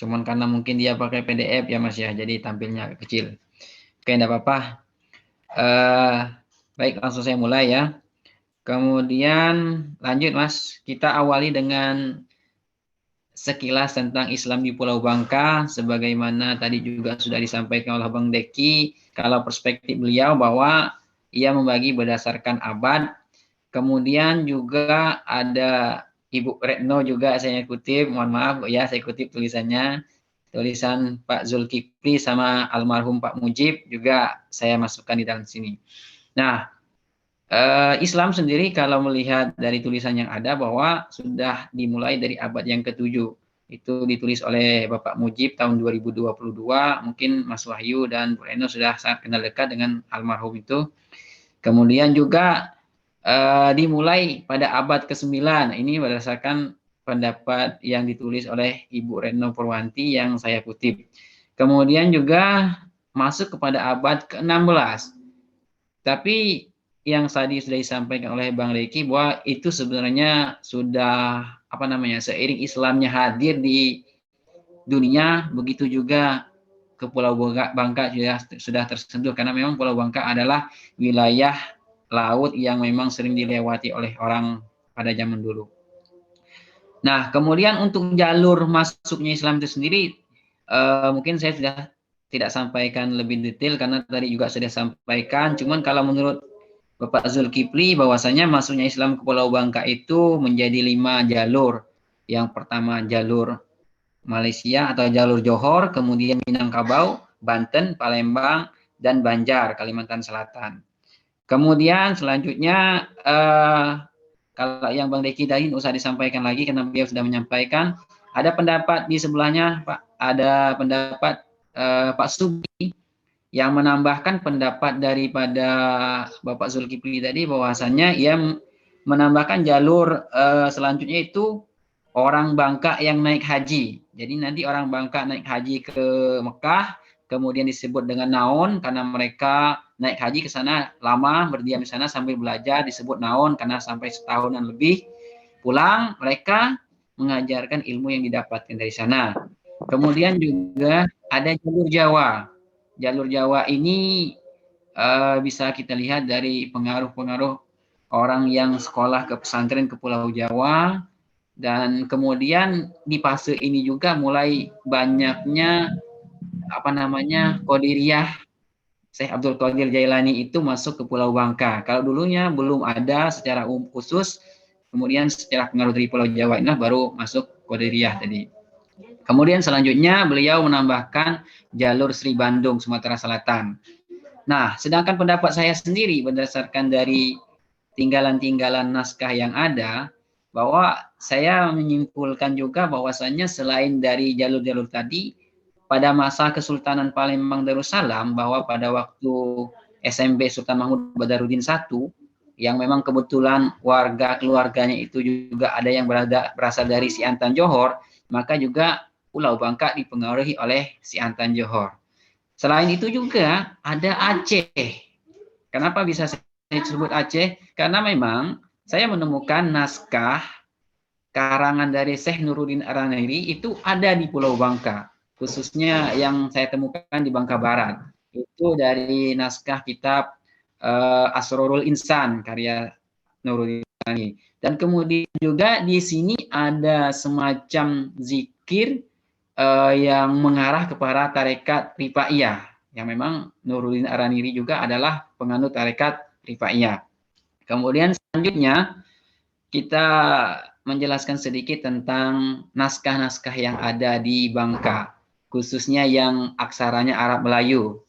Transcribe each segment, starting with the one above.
Cuman karena mungkin dia pakai PDF ya Mas ya, jadi tampilnya agak kecil. Oke, enggak apa-apa. Baik, langsung saya mulai ya. Kemudian lanjut Mas, kita awali dengan sekilas tentang Islam di Pulau Bangka, sebagaimana tadi juga sudah disampaikan oleh Bang Deki, kalau perspektif beliau bahwa ia membagi berdasarkan abad, kemudian juga ada Ibu Retno juga saya kutip, mohon maaf ya saya kutip tulisannya, tulisan Pak Zulkifli sama almarhum Pak Mujib juga saya masukkan di dalam sini. Nah, Islam sendiri kalau melihat dari tulisan yang ada bahwa sudah dimulai dari abad yang ke-7. Itu ditulis oleh Bapak Mujib tahun 2022. Mungkin Mas Wahyu dan Bu Eno sudah sangat kenal dekat dengan almarhum itu. Kemudian juga dimulai pada abad ke-9. Ini berdasarkan pendapat yang ditulis oleh Ibu Retno Purwanti yang saya kutip. Kemudian juga masuk kepada abad ke-16. Tapi yang tadi sudah disampaikan oleh Bang Reki bahwa itu sebenarnya sudah seiring Islamnya hadir di dunia, begitu juga ke Pulau Bangka sudah tersentuh karena memang Pulau Bangka adalah wilayah laut yang memang sering dilewati oleh orang pada zaman dulu. Nah, kemudian untuk jalur masuknya Islam itu sendiri, mungkin saya sudah tidak sampaikan lebih detail karena tadi juga sudah sampaikan. Cuman kalau menurut Bapak Zulkifli bahwasanya masuknya Islam ke Pulau Bangka itu menjadi 5 jalur. Yang pertama jalur Malaysia atau jalur Johor, kemudian Minangkabau, Banten, Palembang, dan Banjar, Kalimantan Selatan. Kemudian selanjutnya kalau yang Bang Deki tadi usah disampaikan lagi karena beliau sudah menyampaikan. Ada pendapat di sebelahnya Pak, ada pendapat Pak Subi yang menambahkan pendapat daripada Bapak Zulkifli tadi bahwasannya ia menambahkan jalur selanjutnya itu orang Bangka yang naik haji. Jadi nanti orang Bangka naik haji ke Mekah, kemudian disebut dengan naon karena mereka naik haji ke sana lama, berdiam di sana sambil belajar, disebut naon karena sampai setahunan lebih. Pulang mereka mengajarkan ilmu yang didapatkan dari sana. Kemudian juga ada jalur Jawa. Jalur Jawa ini bisa kita lihat dari pengaruh-pengaruh orang yang sekolah ke pesantren ke Pulau Jawa, dan kemudian di fase ini juga mulai banyaknya Qadiriyah Syekh Abdul Qadir Jailani itu masuk ke Pulau Bangka. Kalau dulunya belum ada secara khusus, kemudian secara pengaruh dari Pulau Jawa ini baru masuk Qadiriyah tadi. Kemudian selanjutnya beliau menambahkan jalur Sri Bandung, Sumatera Selatan. Nah, sedangkan pendapat saya sendiri berdasarkan dari tinggalan-tinggalan naskah yang ada, bahwa saya menyimpulkan juga bahwasannya selain dari jalur-jalur tadi, pada masa Kesultanan Palembang Darussalam, bahwa pada waktu SMB Sultan Mahmud Badarudin I, yang memang kebetulan warga keluarganya itu juga ada yang berasal dari Siantan Johor, maka juga Pulau Bangka dipengaruhi oleh Siantan Johor. Selain itu juga ada Aceh. Kenapa bisa saya sebut Aceh? Karena memang saya menemukan naskah karangan dari Syekh Nuruddin Araniri itu ada di Pulau Bangka. Khususnya yang saya temukan di Bangka Barat. Itu dari naskah kitab Asrorul Insan karya Nuruddin Araniri. Dan kemudian juga di sini ada semacam zikir yang mengarah kepada tarekat Rifaiyah, yang memang Nuruddin Araniri juga adalah penganut tarekat Rifaiyah. Kemudian selanjutnya kita menjelaskan sedikit tentang naskah-naskah yang ada di Bangka, khususnya yang aksaranya Arab Melayu,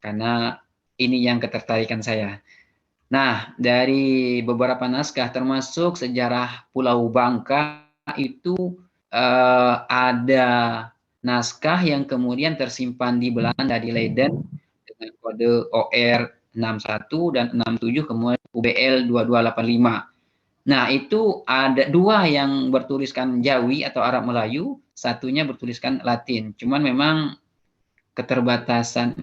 karena ini yang ketertarikan saya. Nah, dari beberapa naskah termasuk sejarah Pulau Bangka itu ada naskah yang kemudian tersimpan di Belanda di Leiden dengan kode OR 61 dan 67, kemudian UBL 2285. Nah, itu ada 2 yang bertuliskan Jawi atau Arab Melayu, satunya bertuliskan Latin. Cuman memang keterbatasan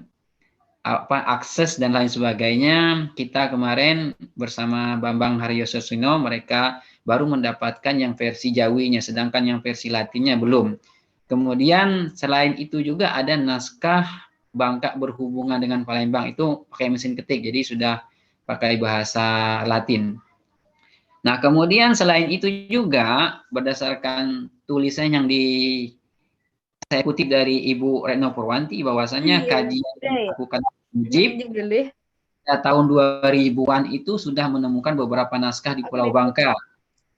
akses dan lain sebagainya, kita kemarin bersama Bambang Haryososino mereka baru mendapatkan yang versi Jawinya, sedangkan yang versi Latinnya belum. Kemudian selain itu juga ada naskah Bangka berhubungan dengan Palembang, itu pakai mesin ketik, jadi sudah pakai bahasa Latin. Nah, kemudian selain itu juga berdasarkan tulisan yang saya kutip dari Ibu Retno Purwanti, bahwasanya Iya, kajian yang ya. dilakukan Nah, Mujib juga deh. tahun 2000-an itu sudah menemukan beberapa naskah di Pulau Bangka,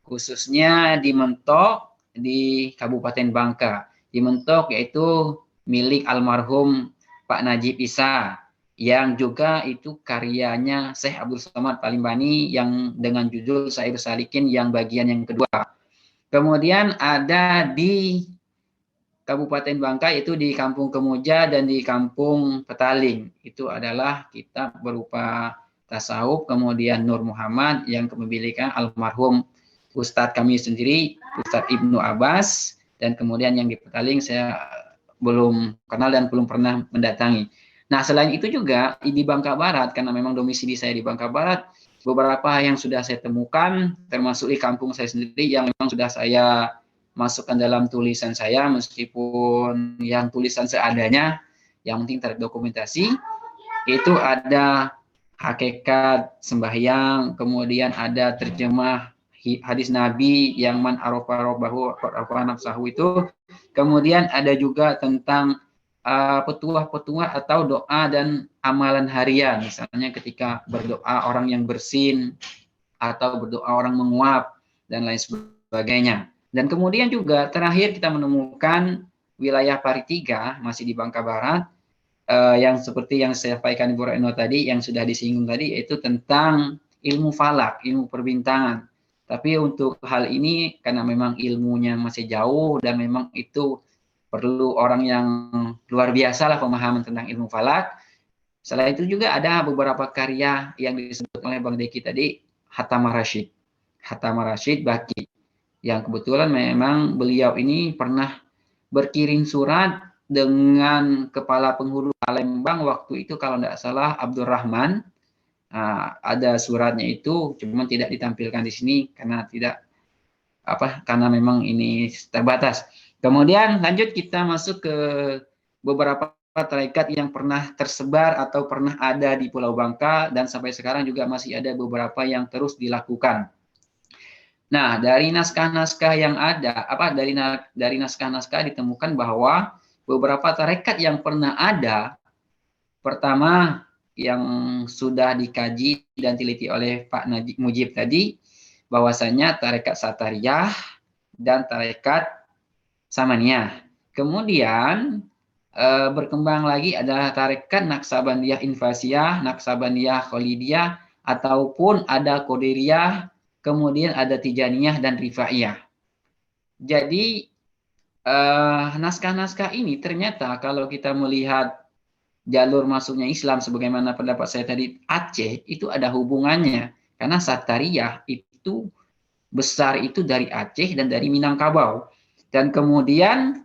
khususnya di Mentok, di Kabupaten Bangka. Di Mentok yaitu milik almarhum Pak Najib Isa, yang juga itu karyanya Syekh Abdul Somad Palimbani yang dengan judul Syair Salikin yang bagian yang kedua. Kemudian ada di Kabupaten Bangka, itu di Kampung Kemuja dan di Kampung Petaling. Itu adalah kitab berupa tasawuf, kemudian Nur Muhammad yang kepemilikan almarhum Ustadz kami sendiri, Ustadz Ibnu Abbas, dan kemudian yang di Petaling saya belum kenal dan belum pernah mendatangi. Nah, selain itu juga di Bangka Barat, karena memang domisili saya di Bangka Barat, beberapa yang sudah saya temukan, termasuk di kampung saya sendiri yang memang sudah saya masukkan dalam tulisan saya, meskipun yang tulisan seadanya, yang penting terdokumentasi. Itu ada hakikat sembahyang, kemudian ada terjemah hadis Nabi yang man arofa robahu arofa nafsahu itu, kemudian ada juga tentang petuah-petuah atau doa dan amalan harian, misalnya ketika berdoa orang yang bersin atau berdoa orang menguap dan lain sebagainya. Dan kemudian juga terakhir kita menemukan wilayah Paritiga, masih di Bangka Barat, yang seperti yang saya sampaikan Ibu Retno tadi, yang sudah disinggung tadi, yaitu tentang ilmu falak, ilmu perbintangan. Tapi untuk hal ini, karena memang ilmunya masih jauh dan memang itu perlu orang yang luar biasa lah pemahaman tentang ilmu falak. Selain itu juga ada beberapa karya yang disebut oleh Bang Deki tadi, Hatam Rashid. Hatam Rashid Baki, yang kebetulan memang beliau ini pernah berkirim surat dengan kepala penghulu Palembang waktu itu kalau tidak salah Abdurrahman. Nah, ada suratnya itu, cuma tidak ditampilkan di sini karena tidak karena memang ini terbatas. Kemudian lanjut kita masuk ke beberapa tarekat yang pernah tersebar atau pernah ada di Pulau Bangka dan sampai sekarang juga masih ada beberapa yang terus dilakukan. Nah, dari naskah-naskah yang ada, dari naskah-naskah ditemukan bahwa beberapa tarekat yang pernah ada, pertama yang sudah dikaji dan teliti oleh Pak Najib Mujib tadi, bahwasanya tarekat Satariyah dan tarekat Samaniyah. Kemudian berkembang lagi adalah tarekat Naksabandiyah Invasiyah, Naksabandiyah Khalidiyah, ataupun ada Qadiriyah, kemudian ada Tijaniyah dan Rifaiyah. Jadi naskah-naskah ini ternyata kalau kita melihat jalur masuknya Islam sebagaimana pendapat saya tadi, Aceh itu ada hubungannya karena Satariyah itu besar itu dari Aceh dan dari Minangkabau, dan kemudian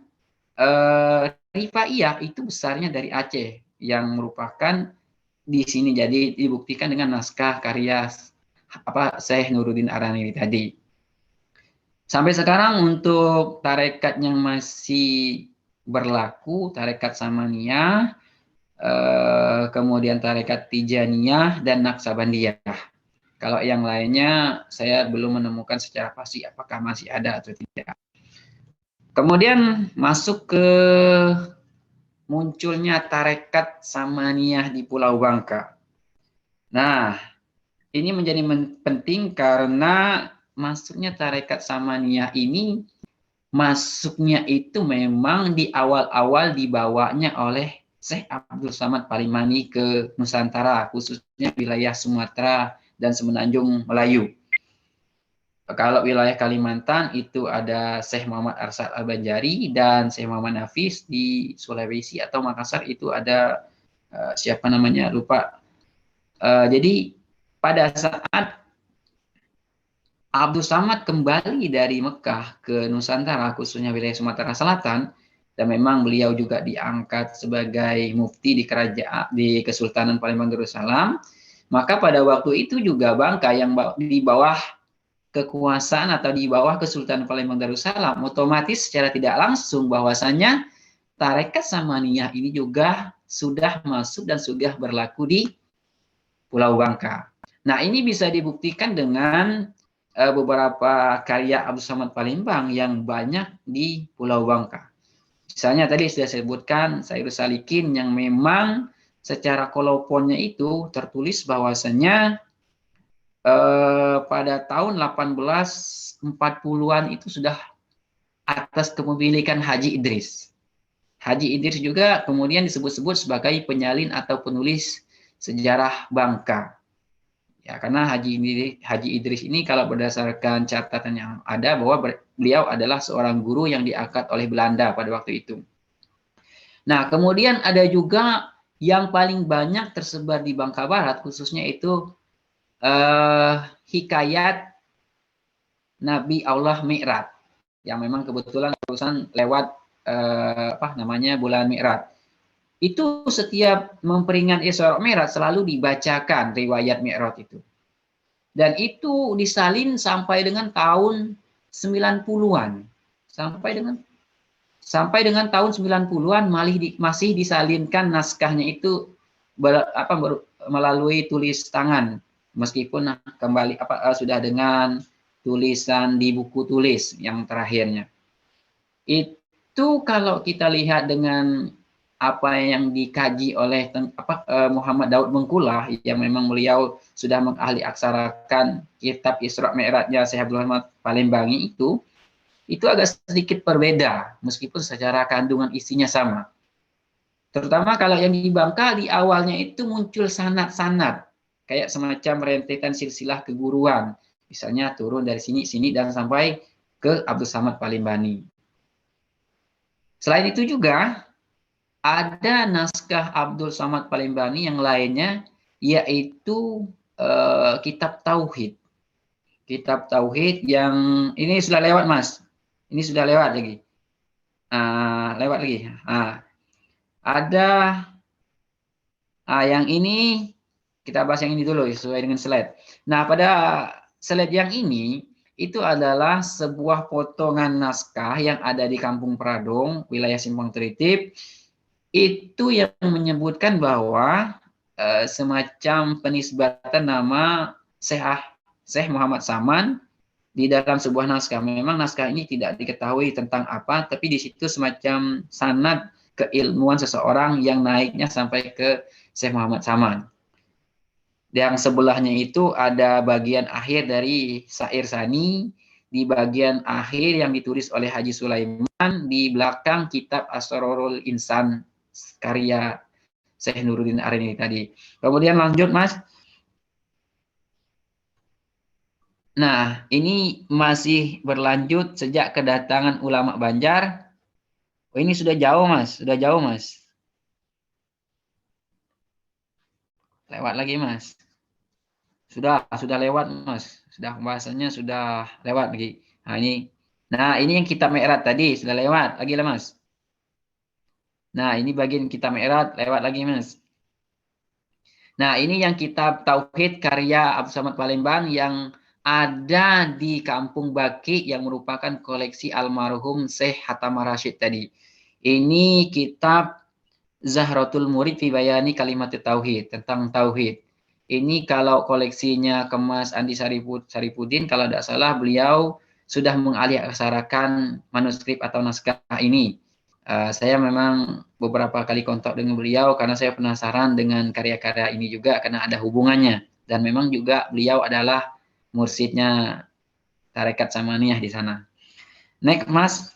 Rifaiyah itu besarnya dari Aceh yang merupakan di sini jadi dibuktikan dengan naskah karya Syekh Nuruddin Araniri tadi. Sampai sekarang untuk tarekat yang masih berlaku, tarekat Samaniyah, kemudian tarekat Tijaniyah dan Naksabandiyah. Kalau yang lainnya saya belum menemukan secara pasti apakah masih ada atau tidak. Kemudian masuk ke munculnya tarekat Samaniyah di Pulau Bangka. Nah, ini menjadi penting karena masuknya tarekat Samaniyah ini masuknya itu memang di awal-awal dibawanya oleh Syekh Abdul Somad Palimbani ke Nusantara, khususnya wilayah Sumatera dan Semenanjung Melayu. Kalau wilayah Kalimantan itu ada Syekh Muhammad Arsyad Al-Banjari dan Syekh Muhammad Nafis. Di Sulawesi atau Makassar itu ada siapa namanya lupa. Jadi pada saat Abdul Somad kembali dari Mekah ke Nusantara, khususnya wilayah Sumatera Selatan, dan memang beliau juga diangkat sebagai mufti di kerajaan di Kesultanan Palembang Darussalam, maka pada waktu itu juga Bangka yang di bawah kekuasaan atau di bawah Kesultanan Palembang Darussalam, otomatis secara tidak langsung bahwasanya tarekat Samaniyah ini juga sudah masuk dan sudah berlaku di Pulau Bangka. Nah, ini bisa dibuktikan dengan beberapa karya Abdul Samad Palembang yang banyak di Pulau Bangka. Misalnya tadi sudah saya sebutkan Sairus Salikin yang memang secara koloponnya itu tertulis bahwasanya pada tahun 1840-an itu sudah atas kepemilikan Haji Idris. Haji Idris juga kemudian disebut-sebut sebagai penyalin atau penulis sejarah Bangka. Ya, karena Haji Idris ini kalau berdasarkan catatan yang ada bahwa beliau adalah seorang guru yang diangkat oleh Belanda pada waktu itu. Nah, kemudian ada juga yang paling banyak tersebar di Bangka Barat, khususnya itu hikayat Nabi Allah Mi'raj, yang memang kebetulan terusan lewat bulan Mi'raj. Itu setiap memperingat Isra Mi'raj selalu dibacakan riwayat Mi'raj itu. Dan itu disalin sampai dengan tahun 90-an. Sampai dengan tahun 90-an masih disalinkan naskahnya itu melalui tulis tangan, meskipun kembali sudah dengan tulisan di buku tulis yang terakhirnya. Itu kalau kita lihat dengan apa yang dikaji oleh Muhammad Daud Bengkulah, yang memang beliau sudah mengahli aksarakan kitab Isra Mi'rajnya Syekh Abdul Samad Palembangi itu agak sedikit berbeda meskipun secara kandungan isinya sama. Terutama kalau yang di Bangka di awalnya itu muncul sanad-sanad kayak semacam rentetan silsilah keguruan, misalnya turun dari sini dan sampai ke Abdul Samad Palembani. Selain itu juga ada naskah Abdul Samad Palembani yang lainnya, yaitu kitab Tauhid. Kitab Tauhid yang ini sudah lewat, Mas. Ini sudah lewat lagi. Lewat lagi. Ada yang ini, kita bahas yang ini dulu sesuai dengan slide. Nah, pada slide yang ini, itu adalah sebuah potongan naskah yang ada di Kampung Pradong, wilayah Simpang Tritip, itu yang menyebutkan bahwa semacam penisbatan nama Syekh Muhammad Saman di dalam sebuah naskah. Memang naskah ini tidak diketahui tentang apa, tapi di situ semacam sanad keilmuan seseorang yang naiknya sampai ke Syekh Muhammad Saman. Yang sebelahnya itu ada bagian akhir dari Syair Sani, di bagian akhir yang ditulis oleh Haji Sulaiman, di belakang kitab Asrorul Insan karya Syekh Nuruddin Arini tadi. Kemudian lanjut, Mas. Nah, ini masih berlanjut sejak kedatangan ulama Banjar. Oh, ini sudah jauh, Mas. Sudah jauh, Mas. Lewat lagi, Mas. Sudah lewat, Mas. Sudah pembahasannya sudah lewat lagi. Nah, ini yang kitab Mi'raj tadi sudah lewat lagi lah, Mas. Nah, ini bagian kitab Mi'raj lewat lagi, Mas. Nah, ini yang kitab Tauhid karya Abdul Samad Palembang yang ada di Kampung Baki yang merupakan koleksi almarhum Syekh Hatamah Rashid tadi. Ini kitab Zahratul Murid fi Bayani Kalimat Tauhid, tentang Tauhid. Ini kalau koleksinya Kemas Andi Saripudin, kalau tidak salah beliau sudah mengalihkan manuskrip atau naskah ini. Saya memang beberapa kali kontak dengan beliau karena saya penasaran dengan karya-karya ini juga karena ada hubungannya. Dan memang juga beliau adalah mursyidnya Tarekat Samaniyah di sana. Next, Mas.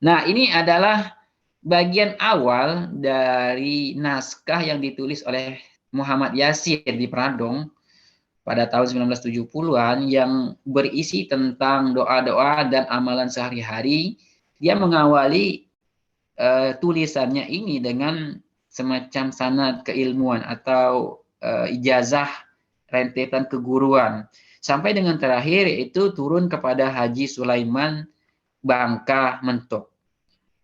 Nah, ini adalah bagian awal dari naskah yang ditulis oleh Muhammad Yasir di Pradong pada tahun 1970-an yang berisi tentang doa-doa dan amalan sehari-hari. Dia mengawali tulisannya ini dengan semacam sanad keilmuan atau ijazah rentetan keguruan. Sampai dengan terakhir itu turun kepada Haji Sulaiman Bangka Mentok.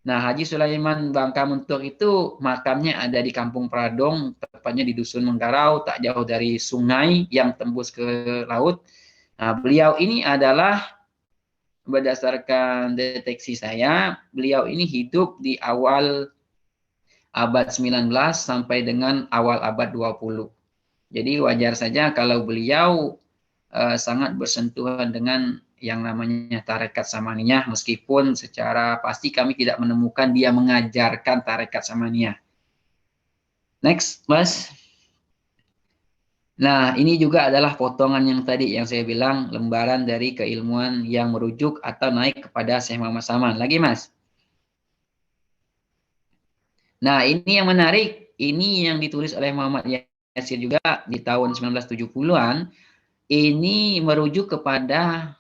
Nah, Haji Sulaiman Bangka Mentok itu makamnya ada di Kampung Pradong, tepatnya di Dusun Menggarau, tak jauh dari sungai yang tembus ke laut. Nah, beliau ini adalah berdasarkan deteksi saya, beliau ini hidup di awal abad 19 sampai dengan awal abad 20. Jadi wajar saja kalau beliau sangat bersentuhan dengan yang namanya tarekat Samaniyah, meskipun secara pasti kami tidak menemukan dia mengajarkan tarekat Samaniyah. Next, Mas. Nah, ini juga adalah potongan yang tadi yang saya bilang lembaran dari keilmuan yang merujuk atau naik kepada Syekh Muhammad Saman. Lagi, Mas. Nah, ini yang menarik. Ini yang ditulis oleh Muhammad Yasir juga di tahun 1970-an. Ini merujuk kepada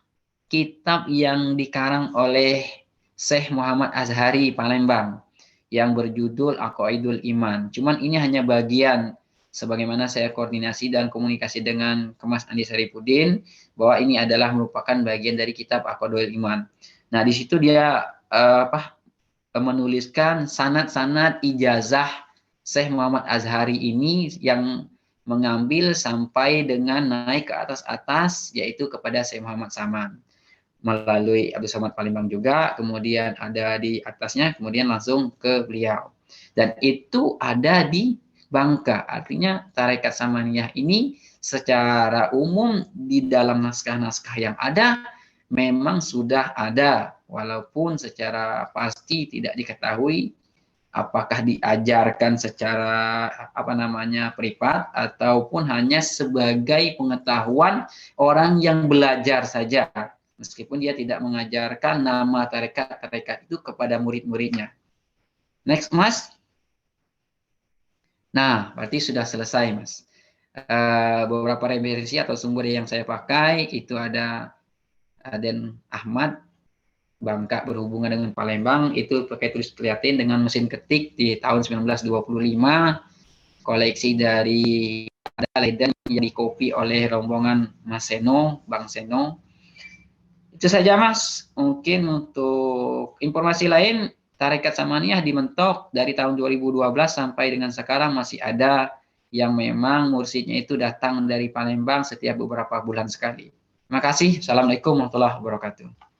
kitab yang dikarang oleh Syekh Muhammad Azhari Palembang yang berjudul Aqaidul Iman. Cuman ini hanya bagian sebagaimana saya koordinasi dan komunikasi dengan Kemas Andi Saripudin bahwa ini adalah merupakan bagian dari kitab Aqaidul Iman. Nah, di situ dia menuliskan sanad-sanad ijazah Syekh Muhammad Azhari ini yang mengambil sampai dengan naik ke atas-atas yaitu kepada Syekh Muhammad Saman melalui Abdul Somad Palembang juga, kemudian ada di atasnya, kemudian langsung ke beliau. Dan itu ada di Bangka, artinya tarekat Samaniyah ini secara umum di dalam naskah-naskah yang ada memang sudah ada, walaupun secara pasti tidak diketahui apakah diajarkan secara privat ataupun hanya sebagai pengetahuan orang yang belajar saja, meskipun dia tidak mengajarkan nama tarekat itu kepada murid-muridnya. Next, Mas. Nah, berarti sudah selesai, Mas. Beberapa referensi atau sumber yang saya pakai itu ada Aden Ahmad, Bangka berhubungan dengan Palembang, itu pakai tulis Keliatin dengan mesin ketik di tahun 1925, koleksi dari ada Leiden yang dikopi oleh rombongan Mas Seno, Bang Seno. Itu saja, Mas. Mungkin untuk informasi lain, Tarekat Samaniyah di Mentok dari tahun 2012 sampai dengan sekarang masih ada yang memang mursyidnya itu datang dari Palembang setiap beberapa bulan sekali. Terima kasih. Assalamualaikum warahmatullahi wabarakatuh.